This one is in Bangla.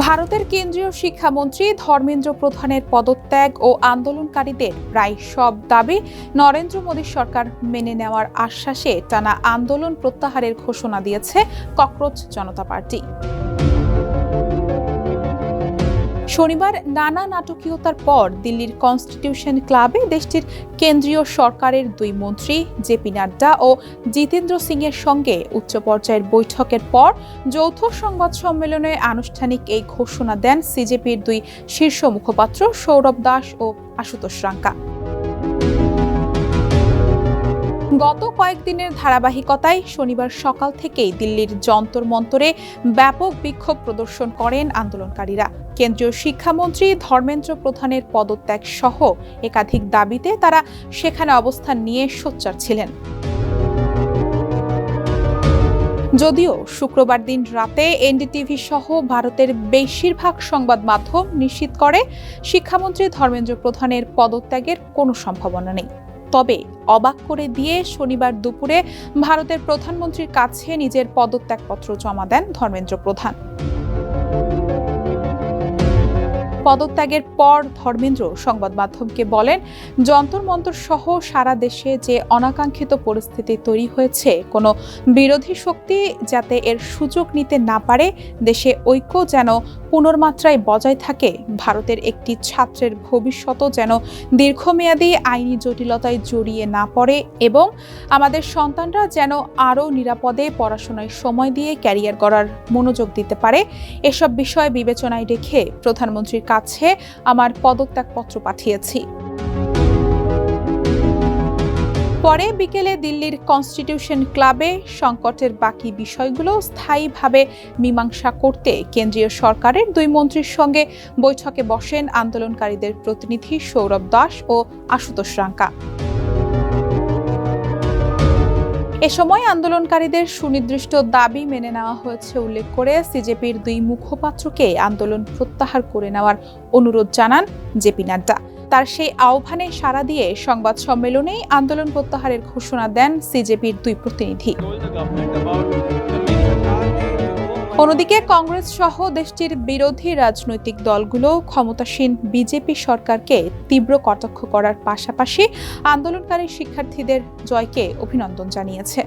ভারতের কেন্দ্রীয় শিক্ষামন্ত্রী ধর্মেন্দ্র প্রধানের পদত্যাগ ও আন্দোলনকারীদের প্রায় সব দাবি নরেন্দ্র মোদী সরকার মেনে নেওয়ার আশ্বাসে টানা আন্দোলন প্রত্যাহারের ঘোষণা দিয়েছে ককরোচ জনতা পার্টি। শনিবার নানা নাটকীয়তার পর দিল্লির কনস্টিটিউশন ক্লাবে দেশটির কেন্দ্রীয় সরকারের দুই মন্ত্রী জেপি নাড্ডা ও জিতেন্দ্র সিং এর সঙ্গে উচ্চ পর্যায়ের বৈঠকের পর যৌথ সংবাদ সম্মেলনে আনুষ্ঠানিক এই ঘোষণা দেন সিজেপির দুই শীর্ষ মুখপাত্র সৌরভ দাস ও আশুতোষ রাঙ্কা। গত কয়েকদিনের ধারাবাহিকতায় শনিবার সকাল থেকেই দিল্লির যন্তর মন্তরে ব্যাপক বিক্ষোভ প্রদর্শন করেন আন্দোলনকারীরা। কেন্দ্রীয় শিক্ষামন্ত্রী ধর্মেন্দ্র প্রধানের পদত্যাগ সহ একাধিক দাবিতে তারা সেখানে অবস্থান নিয়ে সোচ্চার ছিলেন। যদিও শুক্রবার দিন রাতে এনডিটিভি সহ ভারতের বেশিরভাগ সংবাদ মাধ্যম নিশ্চিত করে শিক্ষামন্ত্রী ধর্মেন্দ্র প্রধানের পদত্যাগের কোনো সম্ভাবনা নেই। তবে অবাক করে দিয়ে শনিবার দুপুরে ভারতের প্রধানমন্ত্রীর কাছে নিজের পদত্যাগপত্র জমা দেন ধর্মেন্দ্র প্রধান। পদত্যাগের পর ধর্মেন্দ্র সংবাদ মাধ্যমকে বলেন, যন্তর মন্তর সহ সারা দেশে যে অনাকাঙ্ক্ষিত পরিস্থিতি তৈরি হয়েছে, কোনো বিরোধী শক্তি যাতে এর সুযোগ নিতে না পারে, দেশে ঐক্য যেন পুনর্মাত্রায় বজায় থাকে, ভারতের একটি ছাত্রের ভবিষ্যৎও যেন দীর্ঘমেয়াদী আইনি জটিলতায় জড়িয়ে না পড়ে এবং আমাদের সন্তানরা যেন আরও নিরাপদে পড়াশোনায় সময় দিয়ে ক্যারিয়ার গড়ার মনোযোগ দিতে পারে, এসব বিষয় বিবেচনায় রেখে প্রধানমন্ত্রীর কাছে আমার পদত্যাগপত্র পাঠিয়েছি। পরে বিকেলে দিল্লির কনস্টিটিউশন ক্লাবে সংকটের বাকি বিষয়গুলো স্থায়ীভাবে মীমাংসা করতে কেন্দ্রীয় সরকারের দুই মন্ত্রীর সঙ্গে বৈঠকে বসেন আন্দোলনকারীদের প্রতিনিধি সৌরভ দাস ও আশুতোষ রাঙ্কা। এ সময় আন্দোলনকারীদের সুনির্দিষ্ট দাবি মেনে নেওয়া হয়েছে উল্লেখ করে সিজেপির দুই মুখপাত্রকে আন্দোলন প্রত্যাহার করে নেওয়ার অনুরোধ জানান জেপি নাড্ডা। তার সেই আহ্বানে সাড়া দিয়ে সংবাদ সম্মেলনেই আন্দোলন প্রত্যাহারের ঘোষণা দেন সিজেপির দুই প্রতিনিধি। অন্যদিকে কংগ্রেস সহ দেশটির বিরোধী রাজনৈতিক দলগুলো ক্ষমতাসীন বিজেপি সরকারকে তীব্র কটাক্ষ করার পাশাপাশি আন্দোলনকারী শিক্ষার্থীদের জয়কে অভিনন্দন জানিয়েছে।